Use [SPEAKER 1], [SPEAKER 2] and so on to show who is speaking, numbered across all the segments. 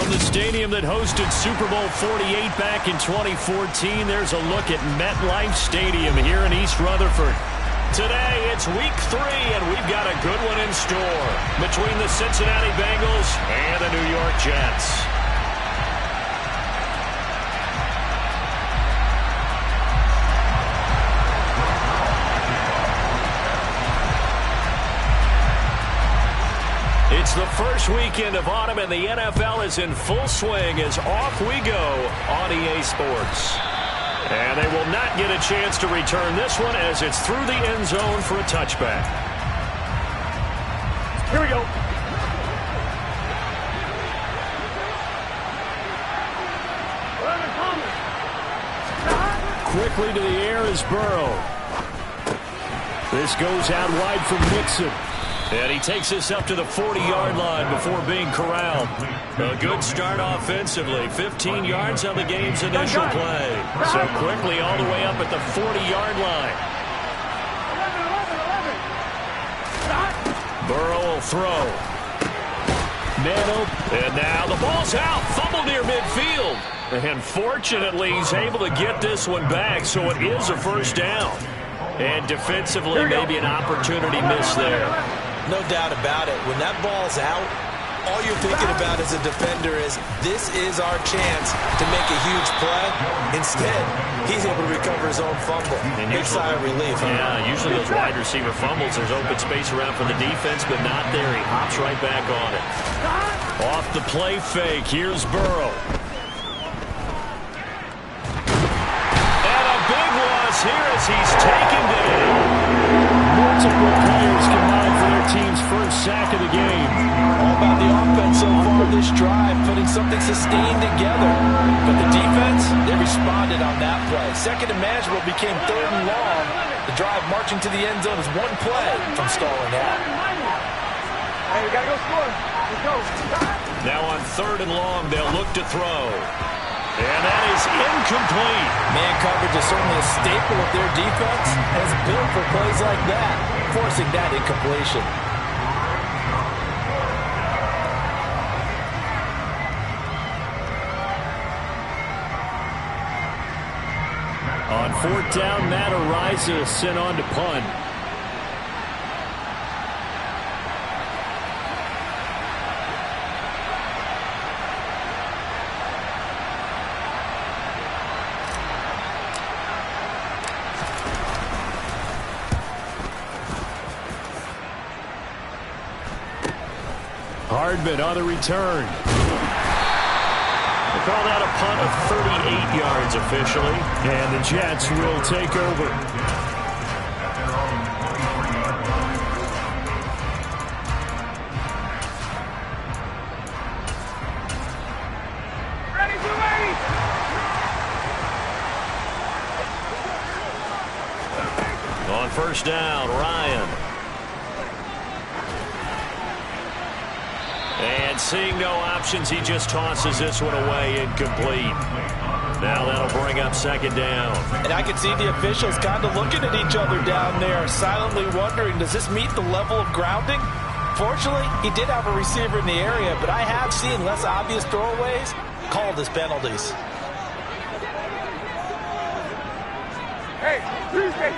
[SPEAKER 1] From the stadium that hosted Super Bowl 48 back in 2014, there's a look at MetLife Stadium here in East Rutherford. Today, it's week 3, and we've got a good one in store between the Cincinnati Bengals and the New York Jets. It's the first weekend of autumn, and the NFL is in full swing as off we go on EA Sports. And they will not get a chance to return this one as it's through the end zone for a touchback. Here we go. Quickly to the air is Burrow. This goes out wide for Mixon. And he takes us up to the 40-yard line before being corralled. A good start offensively. 15 yards on the game's initial play. So quickly all the way up at the 40-yard line. Burrow will throw. Man open. And now the ball's out. Fumble near midfield. And fortunately, he's able to get this one back, so it is a first down. And defensively, maybe an opportunity missed there.
[SPEAKER 2] No doubt about it. When that ball's out, all you're thinking about as a defender is, this is our chance to make a huge play. Instead, he's able to recover his own fumble. And big sigh of relief.
[SPEAKER 1] Yeah, usually those wide receiver fumbles, there's open space around for the defense, but not there. He hops right back on it. Off the play fake, here's Burrow. And a big loss here as he's taken down. Multiple players combined for their team's first sack of the game.
[SPEAKER 2] All about the offense so far this drive, putting something sustained together. But the defense, they responded on that play. Second and manageable became third and long. The drive marching to the end zone is one play from stalling out.
[SPEAKER 3] Hey, we got to go score. Let's go.
[SPEAKER 1] Now on third and long, they'll look to throw. And that is incomplete.
[SPEAKER 2] Man coverage is certainly a staple of their defense, and it's built for plays like that, forcing that incompletion.
[SPEAKER 1] On fourth down, Matt Araiza sent on to punt. Hardman on the return. They call that a punt of 38 yards officially, and the Jets will take over.
[SPEAKER 3] Ready to wait.
[SPEAKER 1] On first down, Ryan. And seeing no options, he just tosses this one away, incomplete. Now that'll bring up second down.
[SPEAKER 2] And I can see the officials kind of looking at each other down there, silently wondering, does this meet the level of grounding? Fortunately, he did have a receiver in the area, but I have seen less obvious throwaways called as penalties.
[SPEAKER 3] Hey, Tuesday.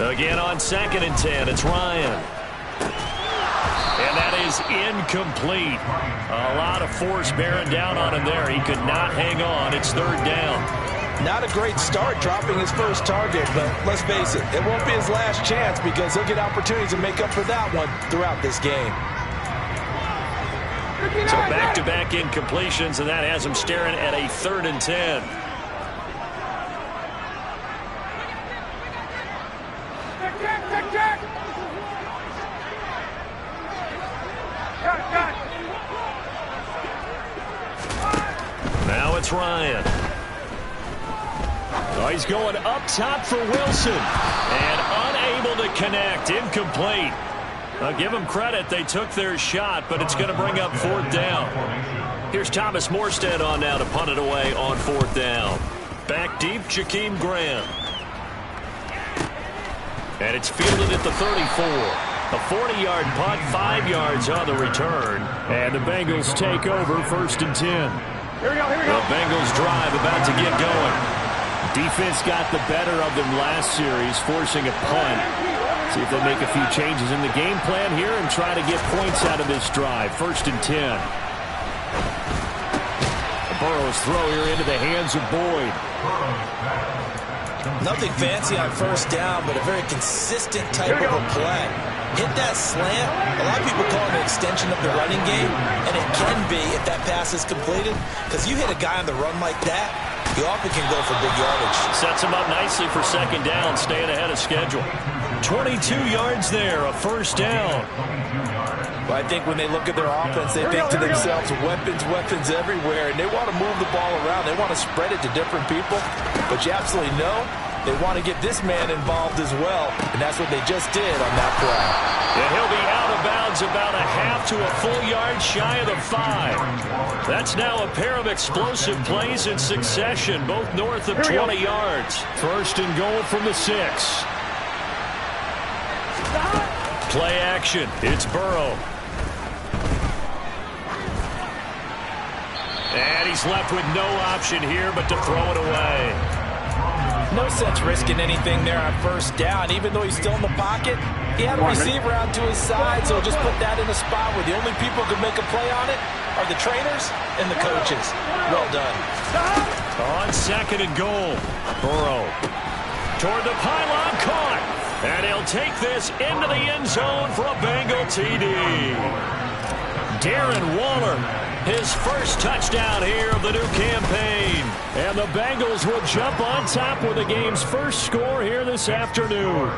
[SPEAKER 1] Again on second and 10, it's Ryan. And that is incomplete. A lot of force bearing down on him there. He could not hang on. It's third down.
[SPEAKER 2] Not a great start dropping his first target, but let's face it, it won't be his last chance because he'll get opportunities to make up for that one throughout this game.
[SPEAKER 1] So back-to-back incompletions, and that has him staring at a third and 10.
[SPEAKER 3] Check.
[SPEAKER 1] Now it's Ryan. Oh, he's going up top for Wilson. And unable to connect. Incomplete. I'll give them credit. They took their shot, but it's going to bring up fourth down. Here's Thomas Morstead on now to punt it away on fourth down. Back deep, Jakeem Graham. And it's fielded at the 34. A 40-yard punt, 5 yards on the return. And the Bengals take over 1st and 10.
[SPEAKER 3] Here we go.
[SPEAKER 1] The Bengals drive about to get going. Defense got the better of them last series, forcing a punt. See if they make a few changes in the game plan here and try to get points out of this drive. 1st and 10. Burrow's throw here into the hands of Boyd.
[SPEAKER 2] Nothing fancy on 1st down, but a very consistent type of a play. Hit that slant. A lot of people call it an extension of the running game, and it can be if that pass is completed, because you hit a guy on the run like that, he often can go for big yardage.
[SPEAKER 1] Sets him up nicely for 2nd down, staying ahead of schedule. 22 yards there, a 1st down.
[SPEAKER 2] Well, I think when they look at their offense, they think to themselves, weapons everywhere, and they want to move the ball around. They want to spread it to different people, but you absolutely know they want to get this man involved as well, and that's what they just did on that play.
[SPEAKER 1] And he'll be out of bounds about a half to a full yard shy of the 5. That's now a pair of explosive plays in succession, both north of 20 yards. 1st and goal from the 6. Play action. It's Burrow. And he's left with no option here but to throw it away.
[SPEAKER 2] No sense risking anything there on 1st down. Even though he's still in the pocket, he had a receiver out to his side, so just put that in a spot where the only people who can make a play on it are the trainers and the coaches. Well done.
[SPEAKER 1] On 2nd and goal. Burrow toward the pylon, caught. And he'll take this into the end zone for a Bengal TD. Darren Waller, his 1st touchdown here of the new campaign. And the Bengals will jump on top with the game's 1st score here this afternoon.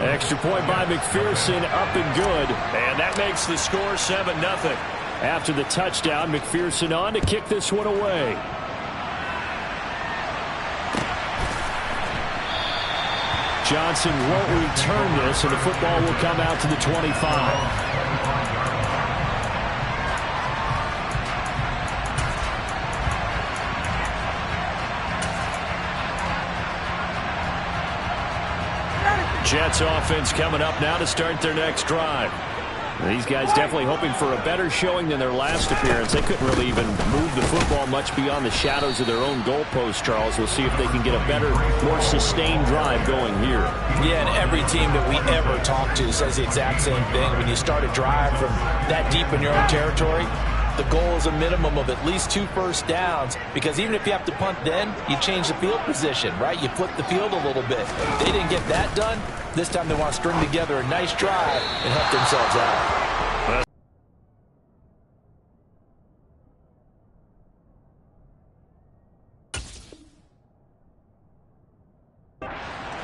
[SPEAKER 1] Extra point by McPherson, up and good. And that makes the score 7-0. After the touchdown, McPherson on to kick this one away. Johnson won't return this, and the football will come out to the 25. Jets offense coming up now to start their next drive. These guys definitely hoping for a better showing than their last appearance. They couldn't really even move the football much beyond the shadows of their own goalpost, Charles. We'll see if they can get a better, more sustained drive going here.
[SPEAKER 2] Yeah, and every team that we ever talk to says the exact same thing. When you start a drive from that deep in your own territory, the goal is a minimum of at least 2 1st downs, because even if you have to punt then, you change the field position, right? You flip the field a little bit. They didn't get that done. This time they want to string together a nice drive and help themselves out.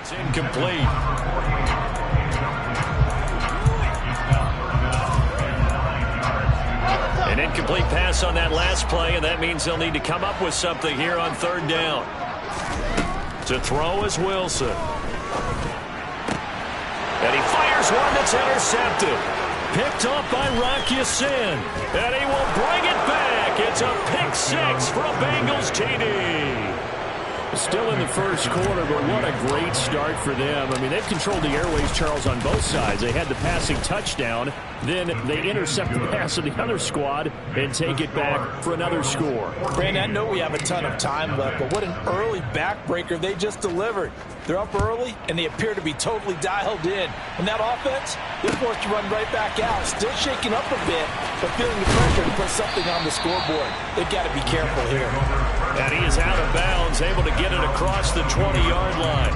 [SPEAKER 1] It's incomplete. An incomplete pass on that last play, and that means they'll need to come up with something here on 3rd down. To throw is Wilson. And he fires one that's intercepted. Picked off by Rock Ya-Sin. And he will bring it back. It's a pick 6 for a Bengals TD. Still in the 1st quarter, but what a great start for them. I mean, they've controlled the airways, Charles, on both sides. They had the passing touchdown. Then they intercept the pass of the other squad and take it back for another score.
[SPEAKER 2] Brandon, I know we have a ton of time left, but what an early backbreaker they just delivered. They're up early, and they appear to be totally dialed in. And that offense, they're forced to run right back out. Still shaking up a bit, but feeling the pressure to put something on the scoreboard. They've got to be careful here.
[SPEAKER 1] And he is out of bounds, able to get it across the 20-yard line.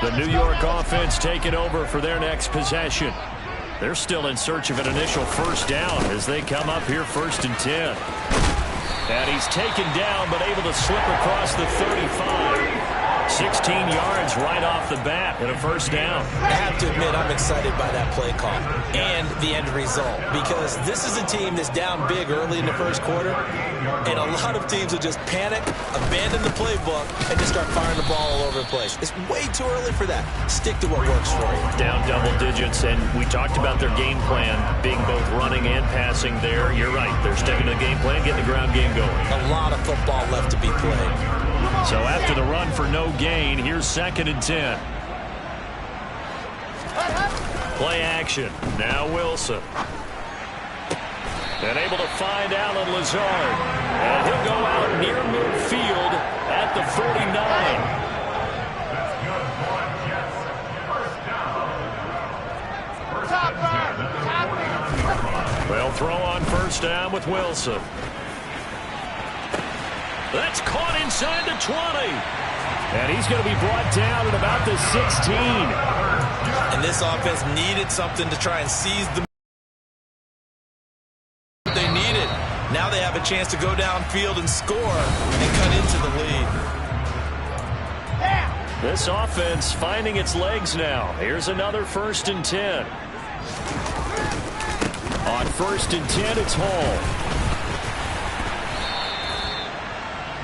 [SPEAKER 1] The New York offense taking over for their next possession. They're still in search of an initial 1st down as they come up here 1st and 10. And he's taken down but able to slip across the 35. 16 yards right off the bat and a first down.
[SPEAKER 2] I have to admit, I'm excited by that play call and the end result, because this is a team that's down big early in the first quarter, and a lot of teams will just panic, abandon the playbook, and just start firing the ball all over the place. It's way too early for that. Stick to what works for you.
[SPEAKER 1] Down double digits, and we talked about their game plan being both running and passing there. You're right. They're sticking to the game plan, getting the ground game going.
[SPEAKER 2] A lot of football left to be played.
[SPEAKER 1] So after the run for no gain, here's 2nd and 10. Play action. Now Wilson. And able to find Allen Lazard. And he'll go out near midfield at the 49. They'll throw on first down with Wilson. That's caught inside the 20. And he's going to be brought down at about the 16.
[SPEAKER 2] And this offense needed something to try and seize the they needed. Now they have a chance to go downfield and score and cut into the lead.
[SPEAKER 1] This offense finding its legs now. Here's another 1st and 10. On 1st and 10, it's Hall.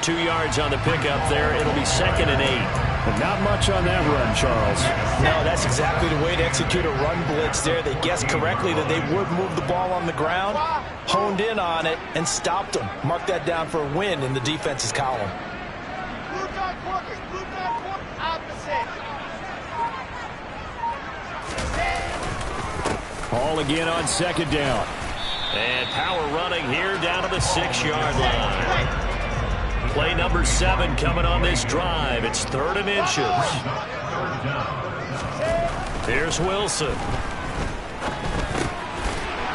[SPEAKER 1] 2 yards on the pickup there. It'll be 2nd and 8.
[SPEAKER 4] And not much on that run, Charles.
[SPEAKER 2] No, that's exactly the way to execute a run blitz there. They guessed correctly that they would move the ball on the ground, honed in on it, and stopped them. Mark that down for a win in the defense's column.
[SPEAKER 1] Hall again on 2nd down. And power running here down to the 6-yard line. Play number 7 coming on this drive. It's 3rd and inches. Here's Wilson.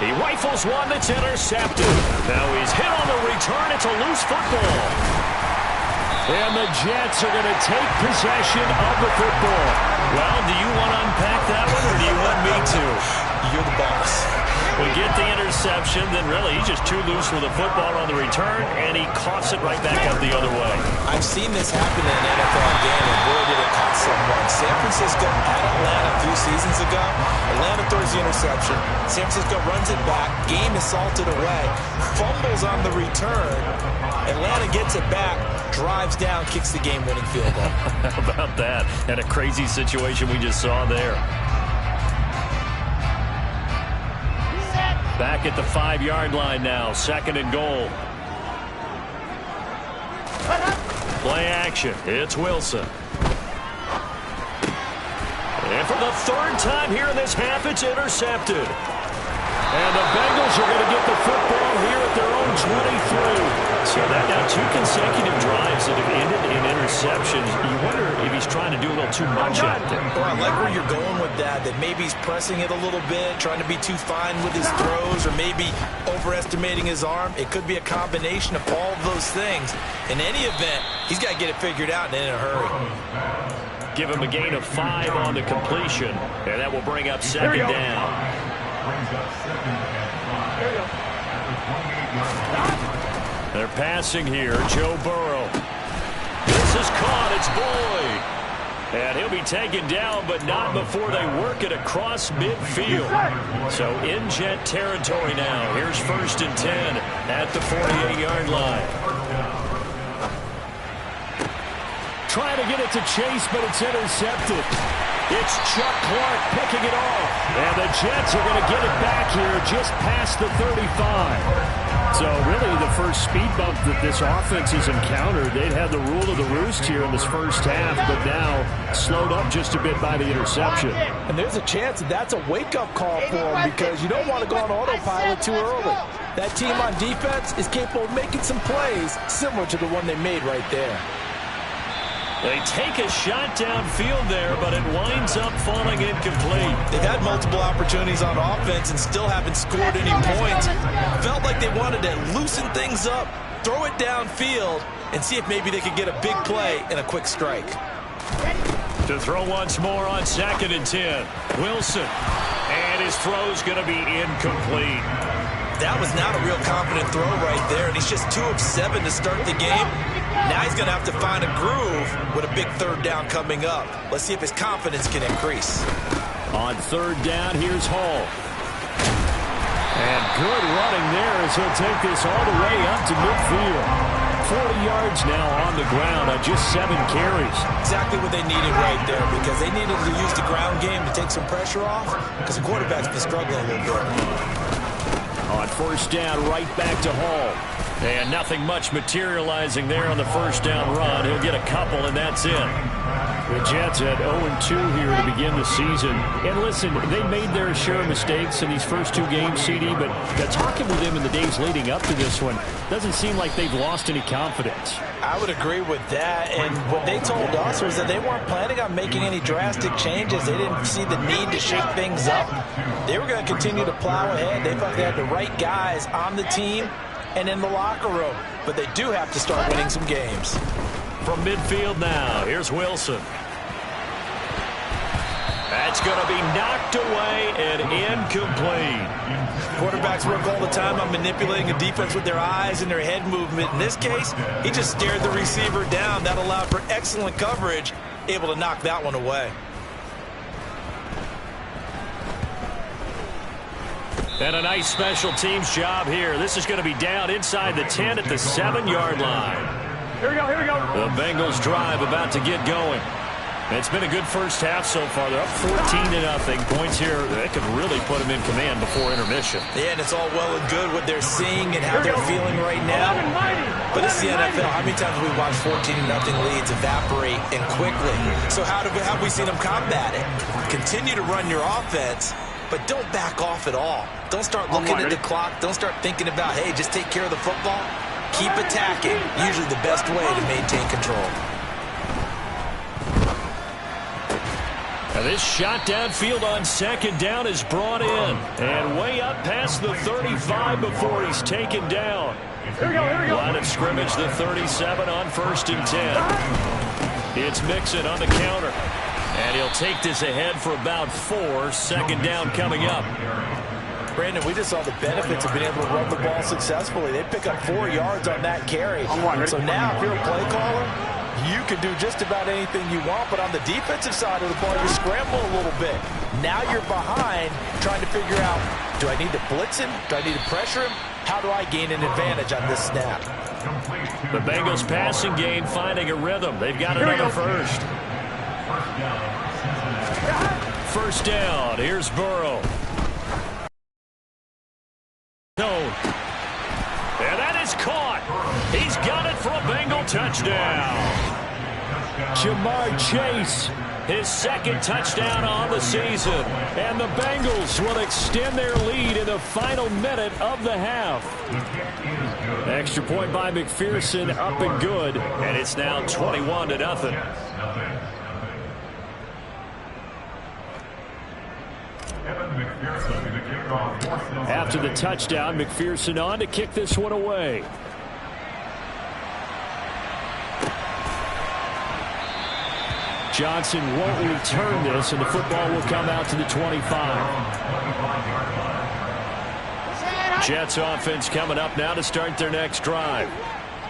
[SPEAKER 1] He rifles one that's intercepted. Now he's hit on the return. It's a loose football. And the Jets are going to take possession of the football. Well, do you want to unpack that one, or do you want me to?
[SPEAKER 2] You're the boss.
[SPEAKER 1] We get the interception, then really he's just too loose with the football on the return, and he coughs it right back up the other way.
[SPEAKER 2] I've seen this happen in an NFL game, and boy, did it cost someone. San Francisco at Atlanta a few seasons ago. Atlanta throws the interception. San Francisco runs it back. Game is salted away. Fumbles on the return. Atlanta gets it back, drives down, kicks the game-winning field goal.
[SPEAKER 1] How about that? And a crazy situation we just saw there. Back at the 5-yard line now, 2nd and goal. Play action. It's Wilson. And for the 3rd time here in this half, it's intercepted. And the Bengals are going to get the football here at their own 23. So that now 2 consecutive drives that have ended in interceptions. You wonder if he's trying to do a little too much out there.
[SPEAKER 2] Well, I like where you're going with that maybe he's pressing it a little bit, trying to be too fine with his throws, or maybe overestimating his arm. It could be a combination of all of those things. In any event, he's got to get it figured out and in a hurry.
[SPEAKER 1] Give him a gain of 5 on the completion, and that will bring up 2nd down. They're passing here. Joe Burrow. This is caught. It's Boyd. And he'll be taken down, but not before they work it across midfield. So in Jet territory now. Here's 1st and 10 at the 48-yard line. Trying to get it to Chase, but it's intercepted. It's Chuck Clark picking it off. And the Jets are going to get it back here just past the 35.
[SPEAKER 4] So really the first speed bump that this offense has encountered, they'd had the rule of the roost here in this first half, but now slowed up just a bit by the interception.
[SPEAKER 2] And there's a chance that that's a wake-up call for them, because you don't want to go on autopilot too early. That team on defense is capable of making some plays similar to the one they made right there.
[SPEAKER 1] They take a shot downfield there, but it winds up falling incomplete.
[SPEAKER 2] They've had multiple opportunities on offense and still haven't scored any points. Felt like they wanted to loosen things up, throw it downfield, and see if maybe they could get a big play and a quick strike.
[SPEAKER 1] To throw once more on 2nd and 10. Wilson. And his throw's going to be incomplete.
[SPEAKER 2] That was not a real confident throw right there, and he's just 2 of 7 to start the game. Now he's going to have to find a groove with a big third down coming up. Let's see if his confidence can increase.
[SPEAKER 1] On third down, here's Hall. And good running there as he'll take this all the way up to midfield. 40 yards now on the ground on just 7 carries.
[SPEAKER 2] Exactly what they needed right there, because they needed to use the ground game to take some pressure off, because the quarterback's been struggling a little bit.
[SPEAKER 1] On first down, right back to Hall. And nothing much materializing there on the first down run. He'll get a couple, and that's it. The Jets had 0-2 here to begin the season. And listen, they made their share of mistakes in these first 2 games, CD, but talking with them in the days leading up to this one, doesn't seem like they've lost any confidence.
[SPEAKER 2] I would agree with that, and what they told us was that they weren't planning on making any drastic changes. They didn't see the need to shake things up. They were going to continue to plow ahead. They felt they had the right guys on the team and in the locker room, but they do have to start winning some games.
[SPEAKER 1] From midfield now, here's Wilson. That's going to be knocked away and incomplete.
[SPEAKER 2] Quarterbacks work all the time on manipulating a defense with their eyes and their head movement. In this case, he just stared the receiver down. That allowed for excellent coverage, able to knock that one away.
[SPEAKER 1] And a nice special teams job here. This is going to be down inside the 10 at the 7-yard line.
[SPEAKER 3] Here we go, here we go.
[SPEAKER 1] The Bengals drive about to get going. It's been a good first half so far. They're up 14-0. Points here, they could really put them in command before intermission.
[SPEAKER 2] Yeah, and it's all well and good what they're seeing and how they're feeling right now. But it's the NFL. How many times have we watched 14-0 leads evaporate and quickly? So how have we seen them combat it? Continue to run your offense, but don't back off at all. Don't start looking at the clock. Don't start thinking about, hey, just take care of the football. Keep attacking. Usually the best way to maintain control.
[SPEAKER 1] Now this shot downfield on second down is brought in. And way up past the 35 before he's taken down.
[SPEAKER 3] Here we go, here we go.
[SPEAKER 1] Line of scrimmage, the 37 on 1st and 10. It's Mixon on the counter. And he'll take this ahead for about 4. Second down coming up.
[SPEAKER 2] Brandon, we just saw the benefits of being able to run the ball successfully. They pick up 4 yards on that carry. So now, if you're a play caller, you can do just about anything you want. But on the defensive side of the ball, you scramble a little bit. Now you're behind, trying to figure out, do I need to blitz him? Do I need to pressure him? How do I gain an advantage on this snap?
[SPEAKER 1] The Bengals passing game finding a rhythm. They've got another first. First down. Here's Burrow. And that is caught. He's got it for a Bengal touchdown. Jamar Chase, his 2nd touchdown on the season. And the Bengals will extend their lead in the final minute of the half. Extra point by McPherson, up and good. And it's now 21-0. After the touchdown, McPherson on to kick this one away. Johnson won't return this, and the football will come out to the 25. Jets offense coming up now to start their next drive.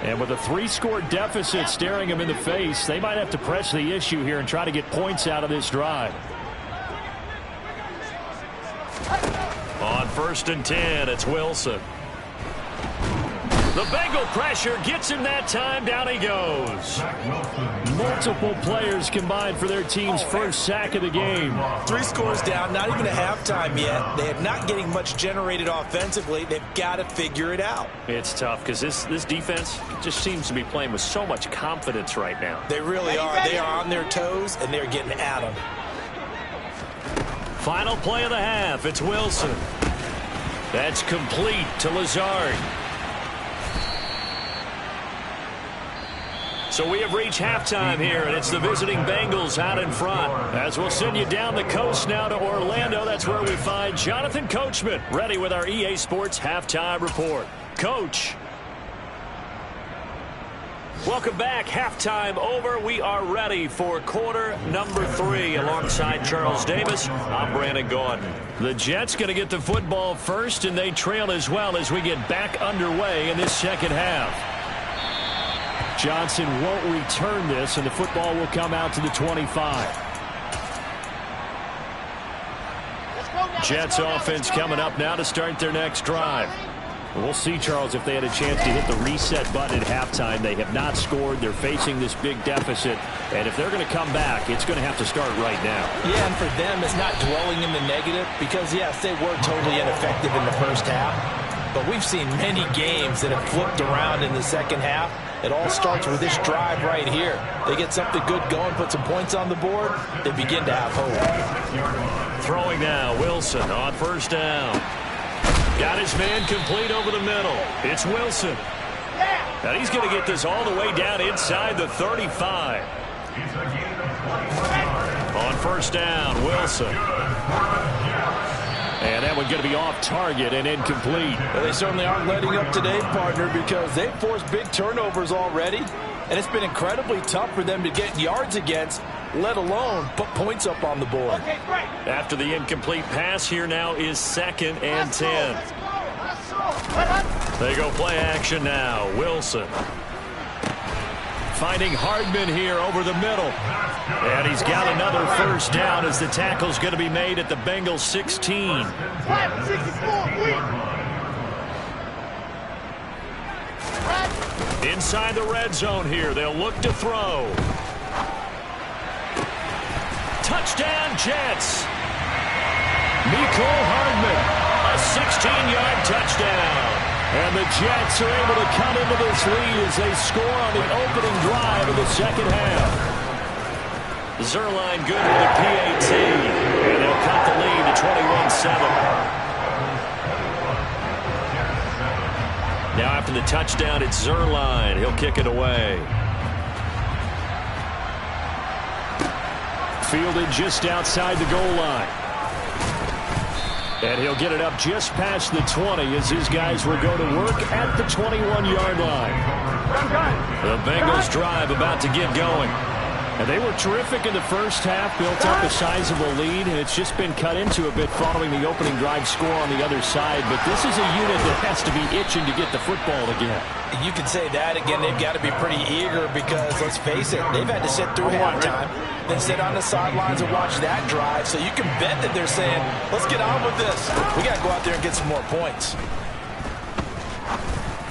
[SPEAKER 1] And with a 3-score deficit staring them in the face, they might have to press the issue here and try to get points out of this drive. On 1st and 10, it's Wilson. The Bengal pressure gets him that time. Down he goes. Multiple players combined for their team's first sack of the game.
[SPEAKER 2] 3 scores down, not even a halftime yet. They are not getting much generated offensively. They've got to figure it out.
[SPEAKER 1] It's tough because this defense just seems to be playing with so much confidence right now.
[SPEAKER 2] They really are. They are on their toes, and they're getting at them.
[SPEAKER 1] Final play of the half. It's Wilson. That's complete to Lazard. So we have reached halftime here, and it's the visiting Bengals out in front. As we'll send you down the coast now to Orlando, that's where we find Jonathan Coachman, ready with our EA Sports Halftime Report. Coach. Welcome back. Halftime over. We are ready for quarter number 3 alongside Charles Davis. I'm Brandon Gaudin. The Jets going to get the football first, and they trail as well as we get back underway in this second half.
[SPEAKER 4] Johnson won't return this, and the football will come out to the 25.
[SPEAKER 1] Jets offense coming up now to start their next drive.
[SPEAKER 4] We'll see, Charles, if they had a chance to hit the reset button at halftime. They have not scored. They're facing this big deficit. And if they're going to come back, it's going to have to start right now.
[SPEAKER 2] Yeah, and for them, it's not dwelling in the negative because, yes, they were totally ineffective in the first half. But we've seen many games that have flipped around in the second half. It all starts with this drive right here. They get something good going, put some points on the board, they begin to have hope.
[SPEAKER 1] Throwing now, Wilson on first down. Got his man complete over the middle. It's Wilson. Now he's going to get this all the way down inside the 35. On first down, Wilson. And that one going to be off target and incomplete.
[SPEAKER 2] Well, they certainly aren't letting up today, partner, because they've forced big turnovers already. And it's been incredibly tough for them to get yards against, let alone put points up on the board.
[SPEAKER 1] After the incomplete pass, here now is 2nd and 10. They go play action now. Wilson. Finding Hardman here over the middle. And he's got another first down as the tackle's going to be made at the Bengals 16. Inside the red zone here. They'll look to throw. Touchdown, Jets. Mecole Hardman, a 16-yard touchdown. And the Jets are able to cut into this lead as they score on the opening drive of the second half. Zuerlein good with a PAT. And they'll cut the lead to 21-7. Now after the touchdown, it's Zuerlein. He'll kick it away. Fielded just outside the goal line. And he'll get it up just past the 20 as his guys will go to work at the 21-yard line. The Bengals drive about to get going. And they were terrific in the first half, built up a sizable lead, and it's just been cut into a bit following the opening drive score on the other side. But this is a unit that has to be itching to get the football again.
[SPEAKER 2] You can say that again. They've got to be pretty eager because, let's face it, they've had to sit through halftime, then sit on the sidelines and watch that drive. So you can bet that they're saying, let's get on with this. We got to go out there and get some more points.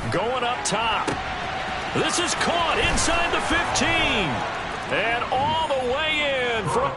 [SPEAKER 1] Going up top. This is caught inside the 15. And all the way in from